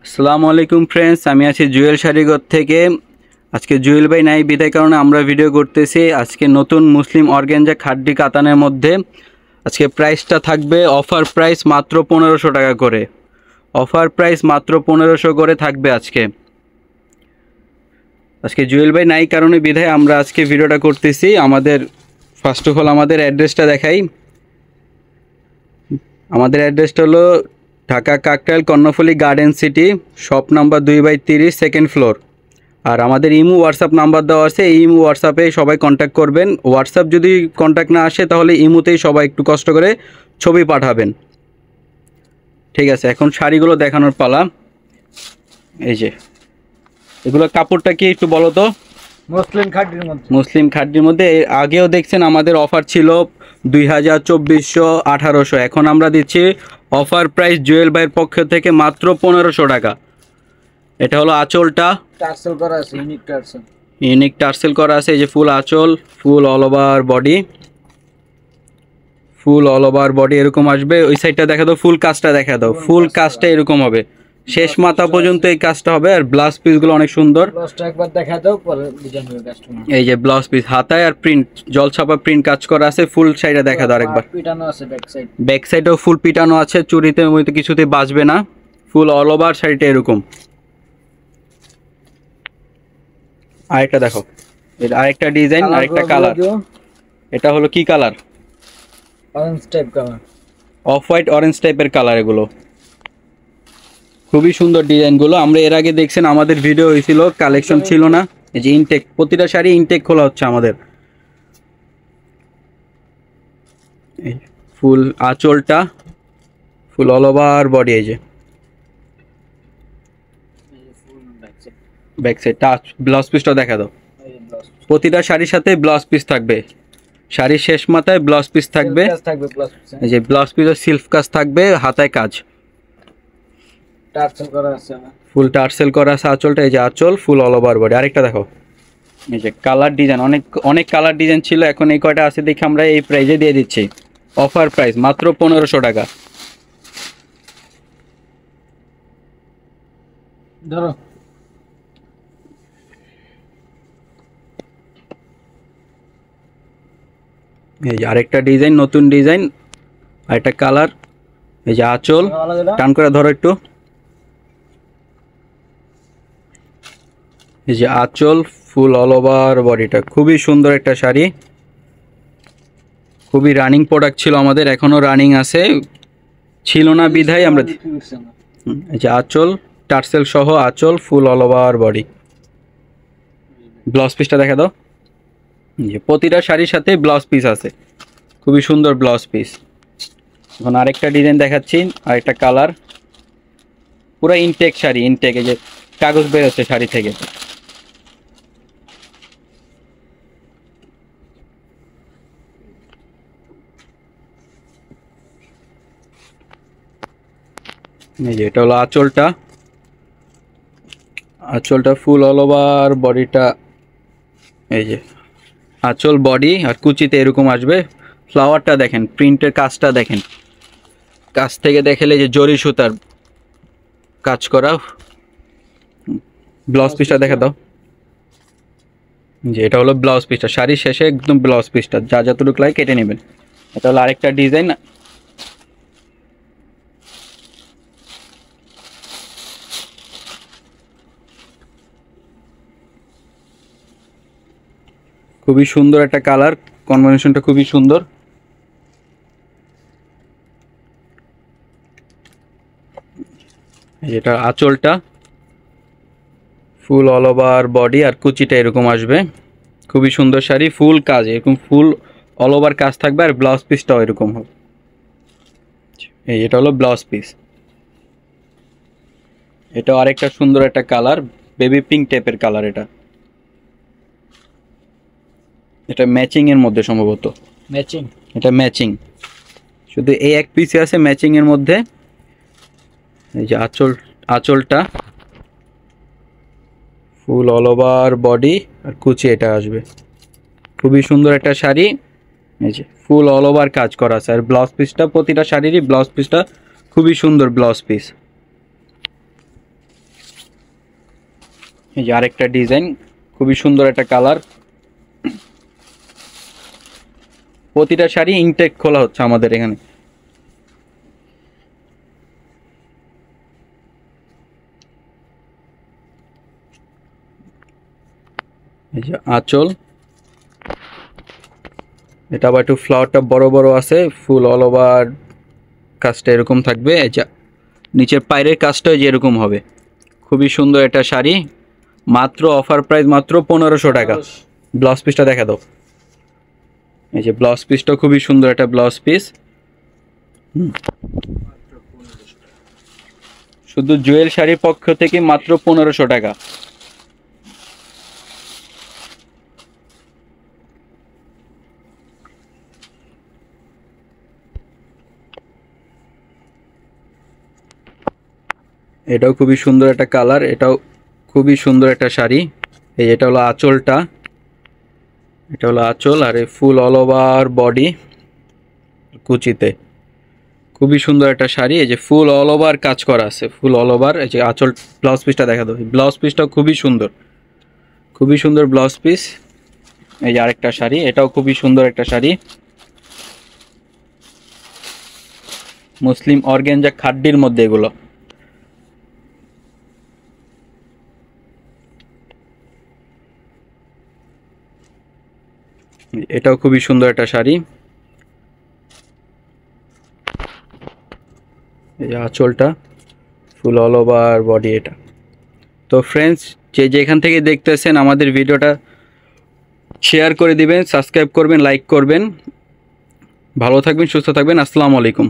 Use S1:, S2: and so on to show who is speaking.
S1: আসসালামু আলাইকুম ফ্রেন্ডস, আমি আছি জুয়েল শাড়িঘর থেকে। আজকে জুয়েল ভাই নাই বিদায় কারণে আমরা ভিডিও করতেছি। আজকে নতুন মুসলিম অর্গানজা খাড্ডি কাতানের মধ্যে আজকে প্রাইসটা থাকবে অফার প্রাইস মাত্র 1500 টাকা করে। অফার প্রাইস মাত্র 1500 করে থাকবে আজকে জুয়েল ভাই নাই কারণে বিদায় আমরা আজকে ভিডিওটা করতেছি। আমাদের ফার্স্ট অফ অল আমাদের অ্যাড্রেসটা দেখাই। আমাদের অ্যাড্রেসটা হলো Dhaka Kakrail Karnaphuli garden city, shop number 2/30, second floor. আর আমাদের ইমো হোয়াটসঅ্যাপ নাম্বার দেওয়া আছে, এই ইমো হোয়াটসঅ্যাপে সবাই কন্ট্যাক্ট করবেন। হোয়াটসঅ্যাপ যদি কন্ট্যাক্ট না আসে তাহলে ইমোতেই সবাই একটু কষ্ট করে ছবি পাঠাবেন, ঠিক আছে? এখন শাড়িগুলো দেখানোর পালা। এই যে এগুলো কাপড়টা কি একটু বলো তো? মুসলিম খাড্ডির মধ্যে আগেও দেখছেন আমাদের অফার ছিল 2000, 2400, 1800। এখন আমরা দিচ্ছি অফার প্রাইস জুয়েল ভাইয়ের পক্ষ থেকে মাত্র 1500 টাকা। এটা হলো আঁচলটা,
S2: টার্সেল করা আছে,
S1: ইউনিক টার্সেল করা আছে। এই যে ফুল আঁচল, ফুল অল ওভার বডি, ফুল অল ওভার বডি এরকম আসবে। ওই সাইডটা দেখা দাও, ফুল কাজটা দেখা দাও। ফুল কাজটা এরকম হবে, শেষ মাথা পর্যন্ত এই কাজটা হবে। আর ব্লাউজ পিসগুলো অনেক সুন্দর।
S2: ব্লাউজটা একবার দেখা দাও, পরে ডিজাইন হবে কাস্টমার।
S1: এই যে ব্লাউজ পিস হাতায় আর প্রিন্ট জলছাপা প্রিন্ট কাজ করা আছে। ফুল সাইডে দেখা দাও আরেকবার,
S2: পিটানো আছে ব্যাক সাইড।
S1: ব্যাক সাইডেও ফুল পিটানো আছে, চুড়িতে মইতে কিছুতে বাজবে না। ফুল অল ওভার শাড়িটা এরকম। আরেকটা দেখো, এর আরেকটা ডিজাইন, আরেকটা কালার। এটা হলো কি colour?
S2: Orange type colour,
S1: off white orange টাইপের কালার। এগুলো খুবই সুন্দর ডিজাইনগুলো। আমরা এর আগে দেখছেন আমাদের ভিডিও হয়েছিল, কালেকশন ছিল না। এই যে ইনটেক, প্রতিটা শাড়ি ইনটেক খোলা হচ্ছে আমাদের। এই ফুল আঁচলটা, ফুল অল ওভার বডি। এই যে ব্যাক সাইড টাচ, ব্লাউজ পিসটা দেখা দাও। প্রতিটা শাড়ির সাথে ব্লাউজ পিস থাকবে, শাড়ির শেষ মাথায় ব্লাউজ পিস থাকবে। এই যে ব্লাউজ পিস সিল্ক কাজ থাকবে, হাতায় কাজ,
S2: টার্সেল করা আছে,
S1: ফুল টার্সেল করা আছে আঁচলটা। এই যে আঁচল, ফুল অল ওভার বডি। আরেকটা দেখো, এই যে কালার ডিজাইন, অনেক কালার ডিজাইন ছিল, এখন এই কয়টা আছে দেখে আমরা এই প্রাইজে দিয়ে দিচ্ছি। অফার প্রাইস মাত্র 1500 টাকা।
S2: ধরো
S1: এই যে আরেকটা ডিজাইন, নতুন ডিজাইন, আরেকটা কালার। এই যে আঁচল, টান করে ধরো একটু। এই যে আঁচল, ফুল অল ওভার বডিটা। খুবই সুন্দর একটা শাড়ি, খুবই রানিং প্রোডাক্ট ছিল আমাদের, এখনো রানিং আছে। ছিল না বিধায় আমরা। এই যে আঁচল, টার্সেল সহ আঁচল, ফুল অল ওভার বডি। ব্লাউজ পিসটা দেখা দাও। যে প্রতিটা শাড়ির সাথে ব্লাউজ পিস আছে, খুবই সুন্দর ব্লাউজ পিস। এখন আরেকটা ডিজাইন দেখাচ্ছি, আরেকটা কালার। পুরো ইনটেক শাড়ি, ইনটেক। এই যে কাগজ বেরোচ্ছে শাড়ি থেকে। এই যে এটা হলো আঁচলটা, আঁচলটা ফুল অল ওভার বডিটা। এই যে আঁচল, বডি আর কুচিতে এরকম আসবে। ফ্লাওয়ারটা দেখেন, প্রিন্টের কাজটা দেখেন, কাছ থেকে দেখলে যে জরি সুতার কাজ করা। ব্লাউজ পিসটা দেখা দাও। যে এটা হলো ব্লাউজ পিসটা, শাড়ির শেষে একদম ব্লাউজ পিসটা যা যতটুকু লাগে কেটে নেবেন। এটা হলো আরেকটা ডিজাইন। খুবই সুন্দর একটা কালার, কম্বিনেশনটা খুবই সুন্দর। এটা আঁচলটা, ফুল অল ওভার বডি আর কুচিটা এরকম আসবে। খুবই সুন্দর শাড়ি, ফুল কাজ, এরকম ফুল অল ওভার কাজ থাকবে। আর ব্লাউজ পিসটাও এরকম হবে। এই এটা হলো ব্লাউজ পিস। এটাও আরেকটা সুন্দর একটা কালার, বেবি পিঙ্ক টাইপের কালার। এটা ম্যাচিং এর মধ্যে সম্ভবত,
S2: ম্যাচিং।
S1: এটা ম্যাচিং, শুধু এই এক পিসে আছে ম্যাচিং এর মধ্যে। এই যে আঁচলটা, ফুল অল ওভার বডি আর কুচি এটা আসবে। খুবই সুন্দর একটা শাড়ি। এই যে ফুল অল ওভার কাজ করা আছে। আর ব্লাউজ পিসটা, প্রতিটা শাড়িরই ব্লাউজ পিসটা খুবই সুন্দর ব্লাউজ পিস। এই যে আরেকটা ডিজাইন, খুবই সুন্দর একটা কালার। প্রতিটা শাড়ি ইনটেক খোলা হচ্ছে আমাদের এখানে। এই যে আঁচল, এটা আবার একটু ফ্লাওয়ারটা বড় বড় আছে, ফুল অল ওভার কাজটা এরকম থাকবে। এই যে নিচের পায়ের কাজটা যে এরকম হবে, খুবই সুন্দর একটা শাড়ি, মাত্র অফার প্রাইস মাত্র 1500 টাকা। ব্লাউজ পিসটা দেখা দাও। এই যে ব্লাউজ পিসটা খুবই সুন্দর একটা ব্লাউজ পিস, শুধু জুয়েল শাড়ির পক্ষ থেকে মাত্র 1500 টাকা। এটাও খুবই সুন্দর একটা কালার, এটাও খুবই সুন্দর একটা শাড়ি। এই এটা হলো আঁচলটা, এটা হলো আঁচল, আর এই ফুল অল ওভার বডি কুচিতে, খুবই সুন্দর একটা শাড়ি। এই যে ফুল অল ওভার কাজ করা আছে, ফুল অল ওভার। এই যে আঁচল, ব্লাউজ পিসটা দেখা দাও। ব্লাউজ পিসটাও খুবই সুন্দর, খুবই সুন্দর ব্লাউজ পিস। এই যে আরেকটা শাড়ি, এটাও খুবই সুন্দর একটা শাড়ি, মুসলিম অর্গানজা খাড্ডির মধ্যে এগুলো। এটাও খুবই সুন্দর একটা শাড়ি। এই যে আঁচলটা, ফুল অল ওভার বডি এটা। তো ফ্রেন্ডস, যে যেখান থেকে দেখতেছেন আমাদের ভিডিওটা শেয়ার করে দিবেন, সাবস্ক্রাইব করবেন, লাইক করবেন। ভালো থাকবেন, সুস্থ থাকবেন। আসসালামু আলাইকুম।